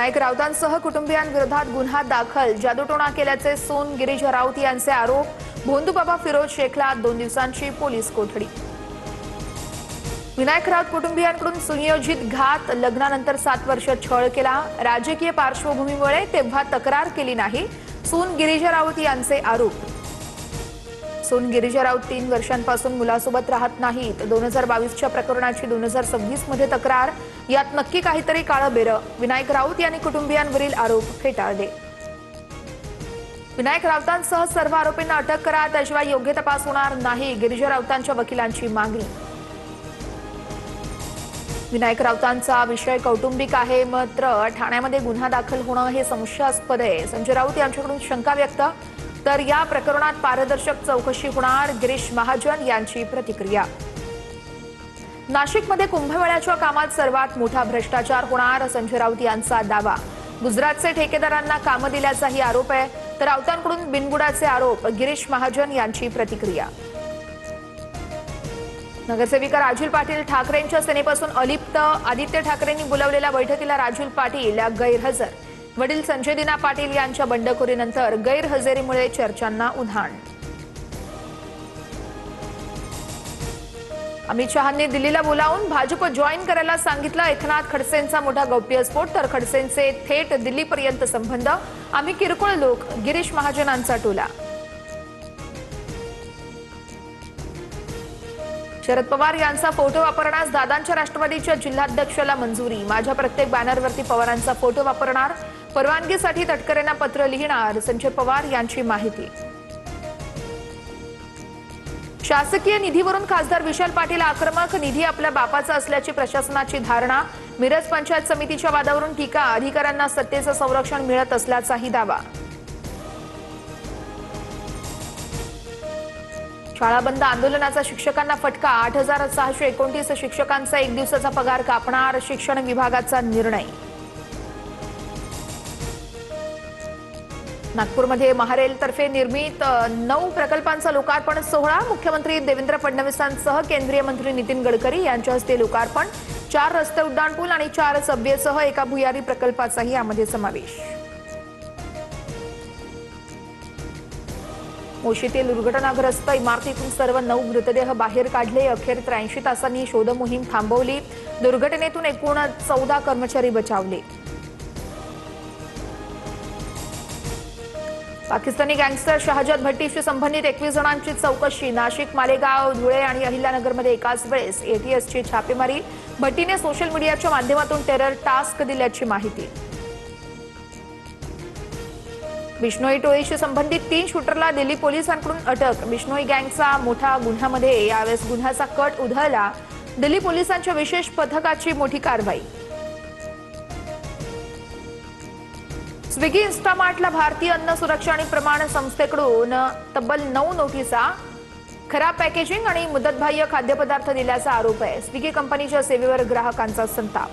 विनायक राऊतांसह कुटुंबियांविरोधात गुन्हा दाखल, जादूटोणा केल्याचे सोन गिरीश राऊत यांचे आरोप. भोंदूबाबा फिरोज शेखला 2 दिवसांची पोलीस कोठडी. विनायक राऊत कुटुंबियांकडून सुनियोजित घात, लग्नानंतर 7 वर्ष छळ केला. राजकीय पार्श्वभूमीमुळे तेव्हा तक्रार केली नाही, सोन गिरीश राऊत यांचे आरोप. सोन गिरीश राऊत 3 वर्षांपासून मुलासोबत राहत नाहीत. 2022च्या प्रकरणाची 2026 मध्ये तक्रार. यात नक्की काहीतरी काळं बेरं. विनायक राऊत यांनी कुटुंबियांवरील आरोप फेटाळले. विनायक राऊतांसह सर्व आरोपींना अटक करा, त्याशिवाय योग्य तपास होणार नाही, गिरीश राऊतांच्या वकिलांची मागणी. विनायक राऊतांचा विषय कौटुंबिक आहे, मात्र ठाण्यामध्ये गुन्हा दाखल होणं हे संशयास्पद आहे. संजय राऊत यांच्याकडून शंका व्यक्त. तर या प्रकरणात पारदर्शक चौकशी होणार, गिरीश महाजन यांची प्रतिक्रिया. नाशिकमध्ये कुंभमेळ्याच्या कामात सर्वात मोठा भ्रष्टाचार होणार, संजय राऊत यांचा दावा. गुजरातचे ठेकेदारांना कामं दिल्याचाही आरोप आहे. तर राऊतांकडून बिनबुडाचे आरोप, गिरीश महाजन यांची प्रतिक्रिया. नगरसेविका राजूल पाटील ठाकरेंच्या सेनेपासून अलिप्त. आदित्य ठाकरेंनी बोलावलेल्या बैठकीला राजूल पाटील गैरहजर. वडील संजय दिना पाटील यांच्या बंडखोरीनंतर गैरहजेरीमुळे चर्चांना उधाण. अमित शहांनी दिल्लीला बोलावून भाजप जॉईन करायला सांगितलं. एकनाथ खडसेंचा मोठा गौप्यस्फोट, तर खडसेंचे थेट दिल्लीपर्यंत संबंध. आम्ही किरकोळ लोक, गिरीश महाजनांचा टोला. शरद पवार यांचा फोटो वापरण्यास दादांच्या राष्ट्रवादीच्या जिल्हाध्यक्षाला मंजुरी. माझ्या प्रत्येक बॅनरवरती पवारांचा फोटो वापरणार. परवानगीसाठी तटकरेंना पत्र लिहिणार, संजय पवार यांची माहिती. शासकीय निधीवरून खासदार विशाल पाटील आक्रमक. निधी आपल्या बापाचा असल्याची प्रशासनाची धारणा. मिरज पंचायत समितीच्या वादावरून टीका. अधिकाऱ्यांना सत्तेचं संरक्षण मिळत असल्याचाही दावा. शाळा बंद आंदोलनाचा शिक्षकांना फटका. 8,629 शिक्षकांचा 1 दिवसाचा पगार कापणार, शिक्षण विभागाचा निर्णय. नागपूरमध्ये महारेल तर्फे निर्मित 9 प्रकल्पांचा लोकार्पण सोहळा. मुख्यमंत्री देवेंद्र फडणवीसांसह केंद्रीय मंत्री नितीन गडकरी यांच्या हस्ते लोकार्पण. 4 रस्ते उड्डाणपूल आणि 4 सबवेसह एका भुयारी प्रकल्पाचाही यामध्ये समावेश. मोशीतील दुर्घटनाग्रस्त इमारतीतून सर्व 9 मृतदेह बाहेर काढले. अखेर 83 तासांनी शोध मोहीम थांबवली. दुर्घटनेतून एकूण 14 कर्मचारी बचावले. पाकिस्तानी गँगस्टर शहाजाद भट्टीशी संबंधित 21 जणांची चौकशी. नाशिक, मालेगाव, धुळे आणि अहिल्यानगरमध्ये एकाच वेळेस एटीएसची छापेमारी. भट्टीने सोशल मीडियाच्या माध्यमातून टेरर टास्क दिल्याची माहिती. बिश्नोई टोळीशी संबंधित 3 शूटरला दिल्ली पोलिसांकडून अटक. बिश्नोई गँगचा मोठा गुन्ह्यामध्ये यावेळेस गुन्ह्याचा कट उधळला. दिल्ली पोलिसांच्या विशेष पथकाची मोठी कारवाई. स्विगी इन्स्टामार्टला भारतीय अन्न सुरक्षा आणि प्रमाण संस्थेकडून तब्बल 9 नोटिसा. खराब पॅकेजिंग आणि मुदतबाह्य खाद्यपदार्थ दिल्याचा आरोप आहे. स्विगी कंपनीच्या सेवेवर ग्राहकांचा संताप.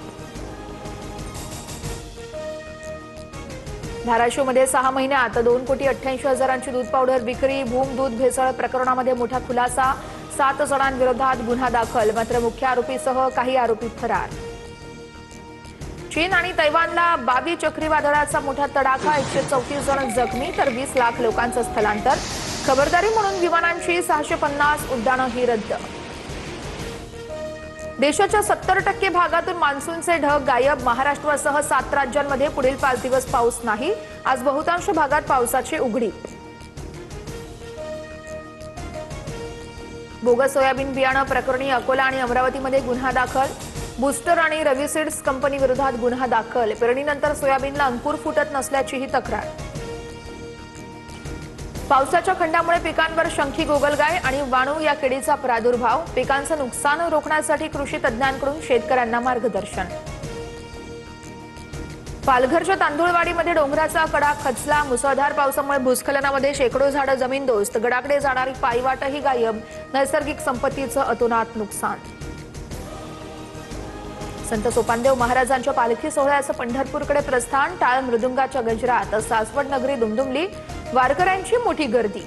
धाराशिवमध्ये 6 महिन्यात 2,88,00,000ची दूध पावडर विक्री. भूम दूध भेसळ प्रकरणामध्ये मोठा खुलासा. 7 जणांविरोधात गुन्हा दाखल, मात्र मुख्य आरोपीसह काही आरोपी फरार. चीन आणि तैवानला बाबी चक्रीवादळाचा मोठा तडाखा. 134 जण जखमी, तर 20 लाख लोकांचं स्थलांतर. खबरदारी म्हणून विमानांची 650 उड्डाणंही रद्द. देशाच्या 70% भागातून मान्सूनचे ढग गायब. महाराष्ट्रासह 7 राज्यांमध्ये पुढील 5 दिवस पाऊस नाही. आज बहुतांश भागात पावसाची उघडीप. बोगस सोयाबीन बियाणं प्रकरणी अकोला आणि अमरावतीमध्ये गुन्हा दाखल. बूस्टर आणि रवी सीड्स कंपनी विरोधात गुन्हा दाखल. पेरणीनंतर सोयाबीनला अंकुर फुटत नसल्याचीही तक्रार. पावसाच्या खंडामुळे पिकांवर शंखी गोगलगाय आणि वाणू या किडीचा प्रादुर्भाव. पिकांचं नुकसान रोखण्यासाठी कृषी तज्ज्ञांकडून शेतकऱ्यांना मार्गदर्शन. पालघरच्या तांदुळवाडीमध्ये डोंगराचा कडा खचला. मुसळधार पावसामुळे भूस्खलनामध्ये शेकडो झाडं जमीनदोस्त. गडाकडे जाणारी पायवाटही गायब. नैसर्गिक संपत्तीचं अतोनात नुकसान. संत सोपानदेव महाराजांच्या पालखी सोहळ्याचं पंढरपूरकडे प्रस्थान. टाळ मृदुंगाच्या गजरात सासवड नगरी दुमदुमली. वारकऱ्यांची मोठी गर्दी.